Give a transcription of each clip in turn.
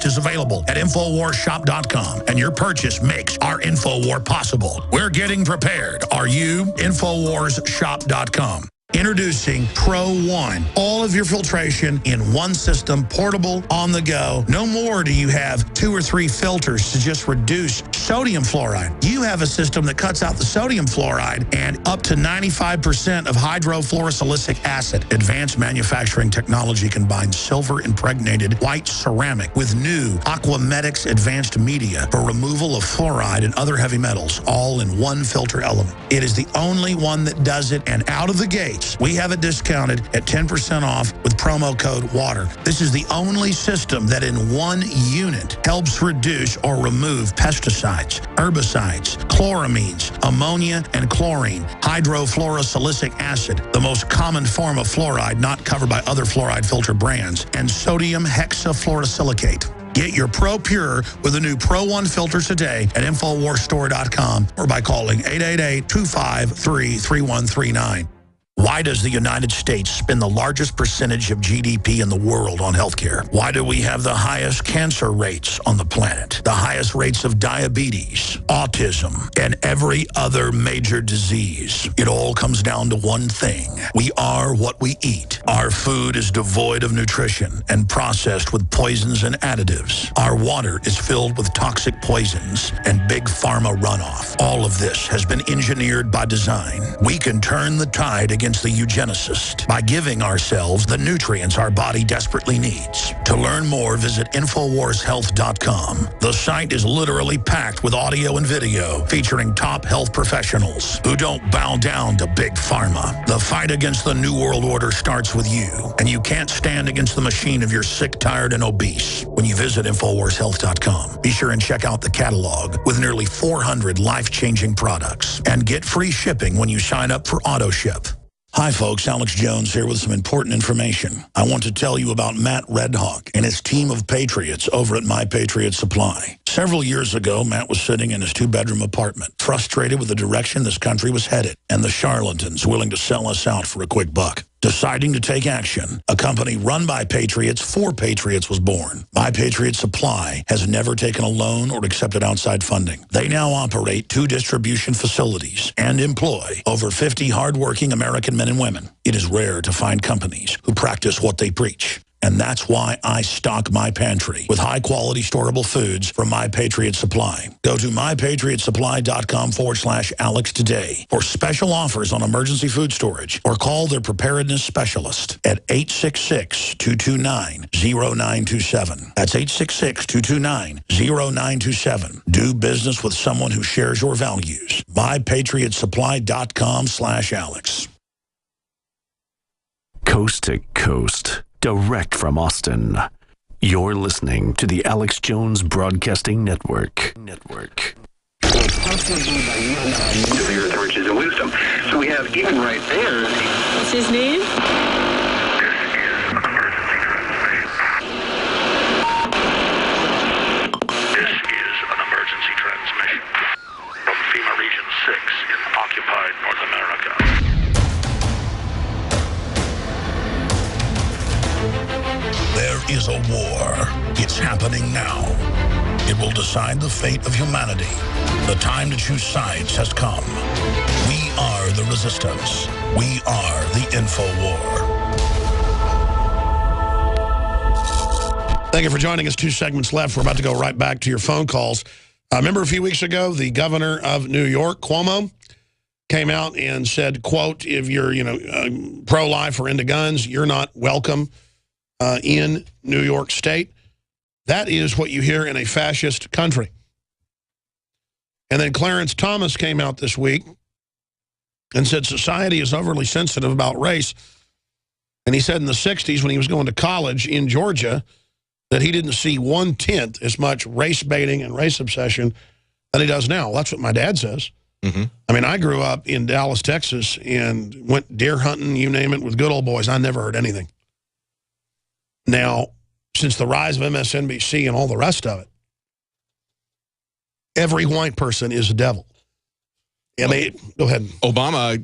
is available at InfoWarsShop.com, and your purchase makes our InfoWar possible. We're getting prepared. Are you? InfoWarsShop.com. Introducing Pro One. All of your filtration in one system, portable, on the go. No more do you have 2 or 3 filters to just reduce sodium fluoride. You have a system that cuts out the sodium fluoride and up to 95% of hydrofluorosilicic acid. Advanced manufacturing technology combines silver-impregnated white ceramic with new Aquamedics advanced media for removal of fluoride and other heavy metals, all in one filter element. It is the only one that does it, and out of the gate, we have it discounted at 10% off with promo code WATER. This is the only system that in one unit helps reduce or remove pesticides, herbicides, chloramines, ammonia, and chlorine, hydrofluorosilicic acid, the most common form of fluoride not covered by other fluoride filter brands, and sodium hexafluorosilicate. Get your Pro Pure with the new Pro One filter today at InfoWarsStore.com or by calling 888-253-3139. Why does the United States spend the largest percentage of GDP in the world on healthcare? Why do we have the highest cancer rates on the planet, the highest rates of diabetes, autism, and every other major disease? It all comes down to one thing. We are what we eat. Our food is devoid of nutrition and processed with poisons and additives. Our water is filled with toxic poisons and big pharma runoff. All of this has been engineered by design. We can turn the tide against the eugenicist by giving ourselves the nutrients our body desperately needs. To learn more, visit InfoWarsHealth.com. The site is literally packed with audio and video featuring top health professionals who don't bow down to big pharma. The fight against the New World Order starts with you, and you can't stand against the machine if you're sick, tired, and obese. When you visit InfoWarsHealth.com, be sure and check out the catalog with nearly 400 life-changing products and get free shipping when you sign up for AutoShip. Hi folks, Alex Jones here with some important information. I want to tell you about Matt Redhawk and his team of patriots over at My Patriot Supply. Several years ago, Matt was sitting in his 2-bedroom apartment, frustrated with the direction this country was headed and the charlatans willing to sell us out for a quick buck. Deciding to take action, a company run by patriots for patriots was born. My Patriot Supply has never taken a loan or accepted outside funding. They now operate 2 distribution facilities and employ over 50 hardworking American men and women. It is rare to find companies who practice what they preach. And that's why I stock my pantry with high-quality storable foods from My Patriot Supply. Go to mypatriotsupply.com/Alex today for special offers on emergency food storage, or call their preparedness specialist at 866-229-0927. That's 866-229-0927. Do business with someone who shares your values. mypatriotsupply.com/Alex. Coast to coast. Direct from Austin, you're listening to the Alex Jones Broadcasting Network. Severe riches and wisdom. So we have even right there. What's his name? This is an emergency transmission from FEMA Region 6 in occupied North America. There is a war. It's happening now. It will decide the fate of humanity. The time to choose sides has come. We are the resistance. We are the InfoWar. Thank you for joining us. 2 segments left. We're about to go right back to your phone calls. Remember a few weeks ago, the governor of New York, Cuomo, came out and said, quote, if you're, pro-life or into guns, you're not welcome in New York State. That is what you hear in a fascist country. And then Clarence Thomas came out this week and said society is overly sensitive about race. And he said in the 60s when he was going to college in Georgia that he didn't see 1/10 as much race baiting and race obsession than he does now. Well, that's what my dad says. I mean, I grew up in Dallas, Texas, and went deer hunting, you name it, with good old boys. I never heard anything. Now, since the rise of MSNBC and all the rest of it, every white person is a devil. And go ahead. Obama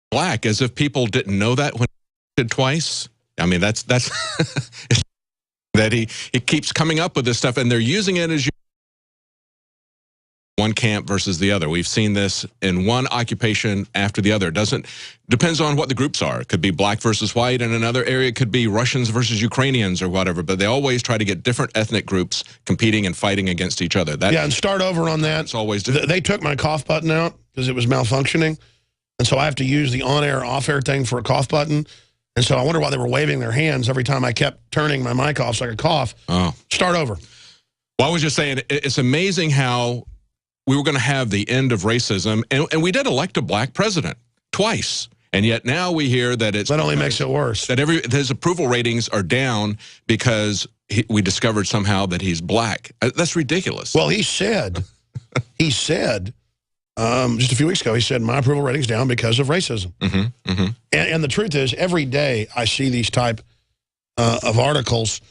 black, as if people didn't know that when he did twice. I mean, that's That he keeps coming up with this stuff, and they're using it as one camp versus the other. We've seen this in one occupation after the other. Depends on what the groups are. It could be black versus white. In another area, it could be Russians versus Ukrainians or whatever. But they always try to get different ethnic groups competing and fighting against each other. Yeah, and start over on that. It's always they took my cough button out because it was malfunctioning. And so I have to use the on-air, off-air thing for a cough button. And so I wonder why they were waving their hands every time I kept turning my mic off so I could cough. Oh. Start over. Well, I was just saying, it's amazing how we were going to have the end of racism, and we did elect a black president twice, and yet now we hear that that only makes it worse. That his approval ratings are down because we discovered somehow that he's black. That's ridiculous. Well, he said just a few weeks ago, he said my approval rating's down because of racism. And the truth is, every day I see these type of articles,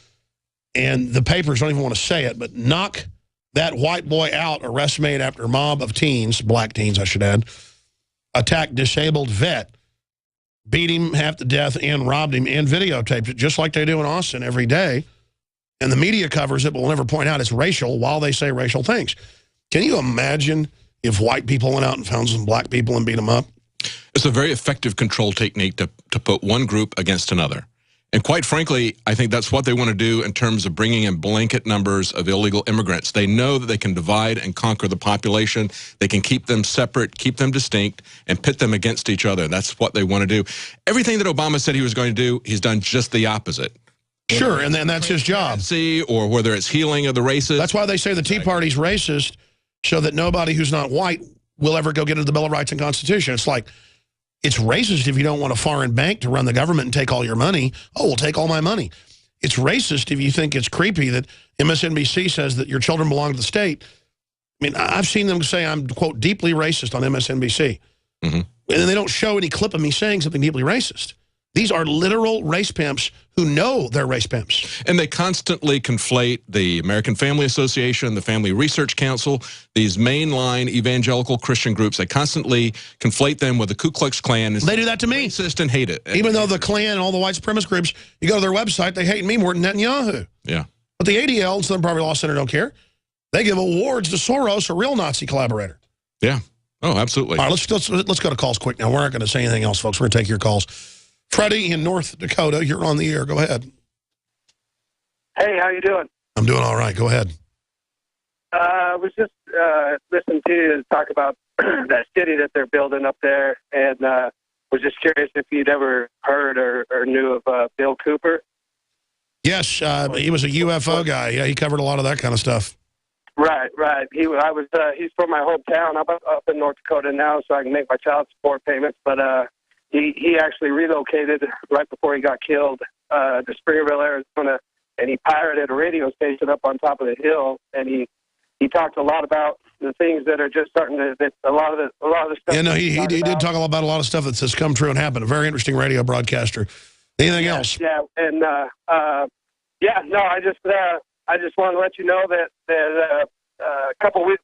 and the papers don't even want to say it, but knock that white boy out, arrest made after a mob of teens, black teens I should add, attacked disabled vet, beat him half to death and robbed him and videotaped it, just like they do in Austin every day. And the media covers it, but will never point out it's racial while they say racial things. Can you imagine if white people went out and found some black people and beat them up? It's a very effective control technique to put one group against another. And quite frankly, I think that's what they want to do in terms of bringing in blanket numbers of illegal immigrants. They know that they can divide and conquer the population. They can keep them separate, keep them distinct, and pit them against each other. That's what they want to do. Everything that Obama said he was going to do, he's done just the opposite. Sure, and then that's his job. Or whether it's healing of the races. That's why they say the Tea Party's racist, so that nobody who's not white will ever go get into the Bill of Rights and Constitution. It's like, it's racist if you don't want a foreign bank to run the government and take all your money. Oh, we'll take all my money. It's racist if you think it's creepy that MSNBC says that your children belong to the state. I mean, I've seen them say I'm, quote, deeply racist on MSNBC. And then they don't show any clip of me saying something deeply racist. These are literal race pimps who know they're race pimps. And they constantly conflate the American Family Association, the Family Research Council, these mainline evangelical Christian groups. They constantly conflate them with the Ku Klux Klan. They do that to me. Racist and hate it. Even though the Klan and all the white supremacist groups, you go to their website, they hate me more than Netanyahu. Yeah. But the ADL, Southern Poverty Law Center, don't care. They give awards to Soros, a real Nazi collaborator. Yeah. Oh, absolutely. All right, let's go to calls quick now. We're not going to say anything else, folks. We're going to take your calls. Freddie in North Dakota, you're on the air. Go ahead. Hey, how you doing? I'm doing all right. Go ahead. I was just listening to you talk about that city that they're building up there, and was just curious if you'd ever heard or knew of Bill Cooper. Yes, he was a UFO guy. Yeah, he covered a lot of that kind of stuff. Right. He's from my hometown. I'm up in North Dakota now, so I can make my child support payments, but he actually relocated right before he got killed to Springerville, Arizona, and he pirated a radio station up on top of the hill, and he talked a lot about the things that are just starting to, that a lot of the stuff. Yeah, no, he did talk about a lot of stuff that's just come true and happened. A very interesting radio broadcaster. Anything else? Yeah, and no, I just want to let you know that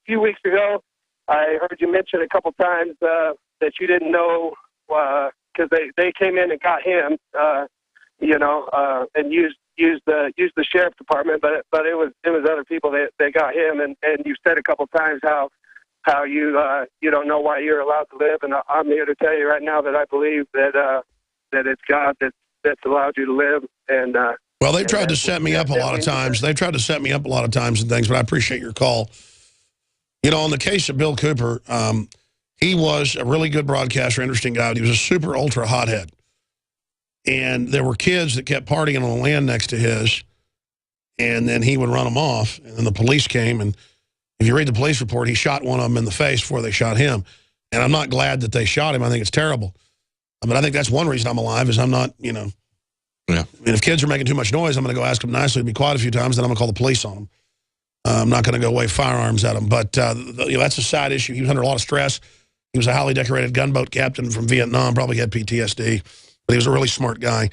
few weeks ago, I heard you mention a couple times that you didn't know because they came in and got him, and used the sheriff department, but it was other people that got him, and you said a couple times how you don't know why you're allowed to live, and I'm here to tell you right now that I believe that it's God that's allowed you to live, and well, they tried to set me up a lot of times. They tried to set me up a lot of times and things, but I appreciate your call. You know, in the case of Bill Cooper, he was a really good broadcaster, interesting guy, but he was a super ultra hothead. And there were kids that kept partying on the land next to his, and then he would run them off, and then the police came, and if you read the police report, he shot one of them in the face before they shot him. And I'm not glad that they shot him. I think it's terrible. But I think that's one reason I'm alive is I'm not, Yeah. And if kids are making too much noise, I'm going to go ask them nicely to be quiet a few times, then I'm going to call the police on them. I'm not going to go wave firearms at them. But that's a side issue. He was under a lot of stress. He was a highly decorated gunboat captain from Vietnam, probably had PTSD. But he was a really smart guy.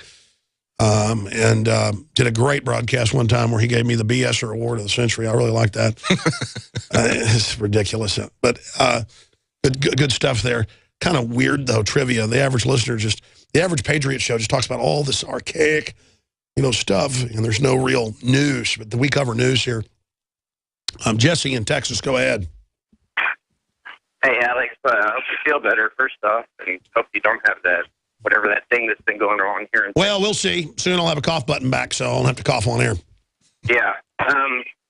And did a great broadcast one time where he gave me the BSer Award of the Century. I really like that. It's ridiculous. But good stuff there. Kind of weird, though, trivia. The average listener the average Patriot show just talks about all this archaic stuff, and there's no real news. But we cover news here. Jesse in Texas, go ahead. Hey, Alex, I hope you feel better, first off, and hope you don't have that, whatever that thing that's been going on here. Well, we'll see. Soon I'll have a cough button back, so I won't have to cough on air. Yeah.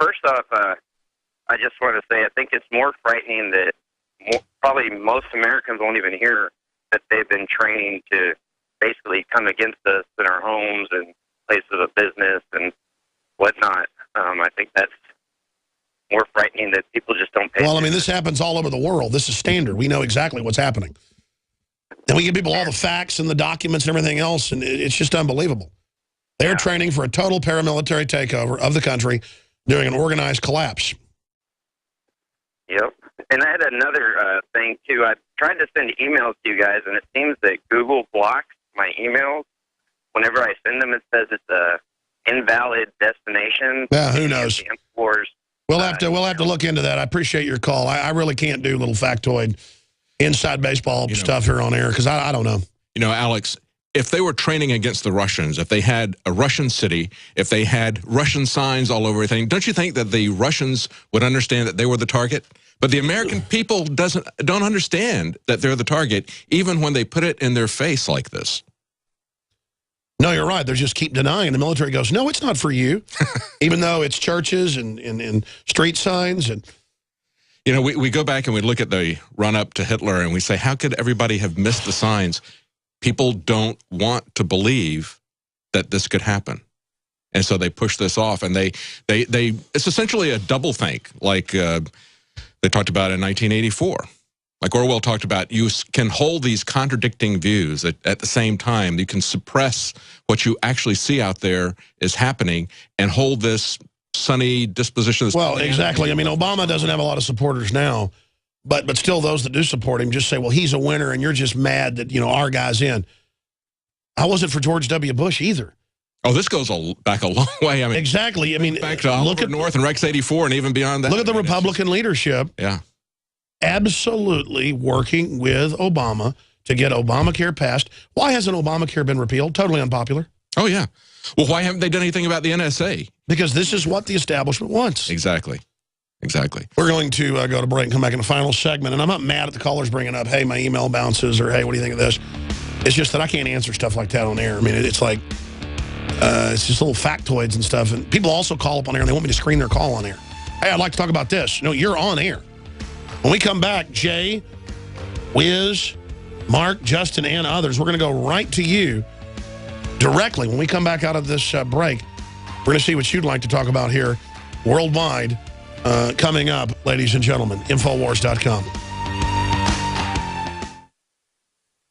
First off, I just want to say I think it's more frightening that probably most Americans won't even hear that they've been training to basically come against us in our homes and places of business and whatnot. I think that's more frightening that people just don't pay attention. Well, I mean, this happens all over the world. This is standard. We know exactly what's happening. And we give people all the facts and the documents and everything else, and it's just unbelievable. They're training for a total paramilitary takeover of the country during an organized collapse. Yep. And I had another thing, too. I tried to send emails to you guys, and it seems that Google blocks my emails. Whenever I send them, it says it's a invalid destination. Yeah, who knows? We'll have to look into that. I appreciate your call. I really can't do little factoid inside baseball stuff here on air because I don't know. You know, Alex, if they were training against the Russians, if they had a Russian city, if they had Russian signs all over everything, don't you think that the Russians would understand that they were the target? But the American people don't understand that they're the target, even when they put it in their face like this. No, you're right. They just keep denying. The military goes, no, it's not for you, even though it's churches and street signs. And you know, we go back and we look at the run-up to Hitler and we say, how could everybody have missed the signs? People don't want to believe that this could happen. And so they push this off. And it's essentially a double think, like they talked about in 1984. Like Orwell talked about, you can hold these contradicting views at the same time. You can suppress what you actually see out there is happening and hold this sunny disposition. Well, exactly. I mean, Obama doesn't have a lot of supporters now, but still those that do support him just say, well, he's a winner and you're just mad that, our guy's in. I wasn't for George W. Bush either. Oh, this goes back a long way. I mean, exactly. I mean, back to Oliver North and Rex 84 and even beyond that. Look at the Republican leadership. Yeah. Absolutely working with Obama to get Obamacare passed. Why hasn't Obamacare been repealed? Totally unpopular. Oh, yeah. Well, why haven't they done anything about the NSA? Because this is what the establishment wants. Exactly. Exactly. We're going to go to break and come back in the final segment. And I'm not mad at the callers bringing up, hey, my email bounces, or hey, what do you think of this? It's just that I can't answer stuff like that on air. I mean, it's like, it's just little factoids and stuff. And people also call up on air and they want me to screen their call on air. Hey, I'd like to talk about this. No, you're on air. When we come back, Jay, Wiz, Mark, Justin, and others, we're going to go right to you directly. When we come back out of this break, we're going to see what you'd like to talk about here worldwide coming up, ladies and gentlemen. Infowars.com.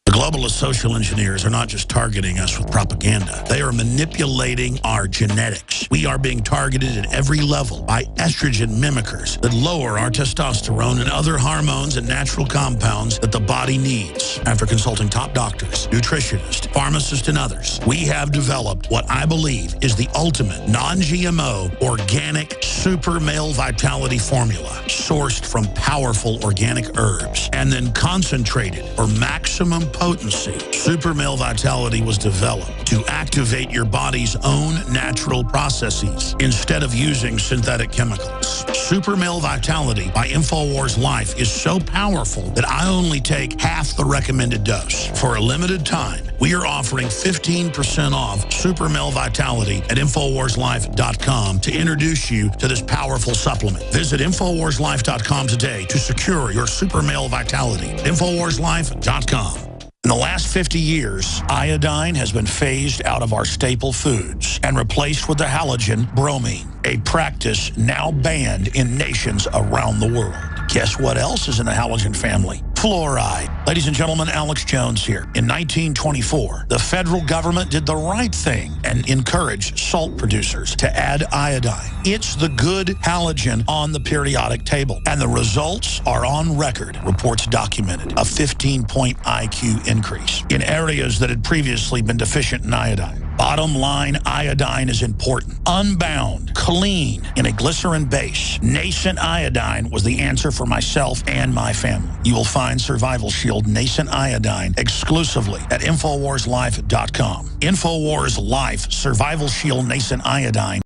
The globalist social engineers are not just targeting us with propaganda. They are manipulating our genetics. We are being targeted at every level by estrogen mimickers that lower our testosterone and other hormones and natural compounds that the body needs. After consulting top doctors, nutritionists, pharmacists, and others, we have developed what I believe is the ultimate non-GMO organic super male vitality formula sourced from powerful organic herbs and then concentrated for maximum potency. Super Male Vitality was developed to activate your body's own natural processes instead of using synthetic chemicals. Super Male Vitality by InfoWars Life is so powerful that I only take half the recommended dose. For a limited time, we are offering 15% off Super Male Vitality at InfoWarsLife.com to introduce you to this powerful supplement. Visit InfoWarsLife.com today to secure your Super Male Vitality. InfoWarsLife.com. In the last 50 years, iodine has been phased out of our staple foods and replaced with the halogen bromine, a practice now banned in nations around the world. Guess what else is in the halogen family? Fluoride. Ladies and gentlemen, Alex Jones here. In 1924, the federal government did the right thing and encouraged salt producers to add iodine. It's the good halogen on the periodic table, and the results are on record. Reports documented a 15-point IQ increase in areas that had previously been deficient in iodine. Bottom line, iodine is important. Unbound, clean, in a glycerin base. Nascent iodine was the answer for myself and my family. You will find Survival Shield Nascent Iodine exclusively at InfoWarsLife.com. InfoWars Life Survival Shield Nascent Iodine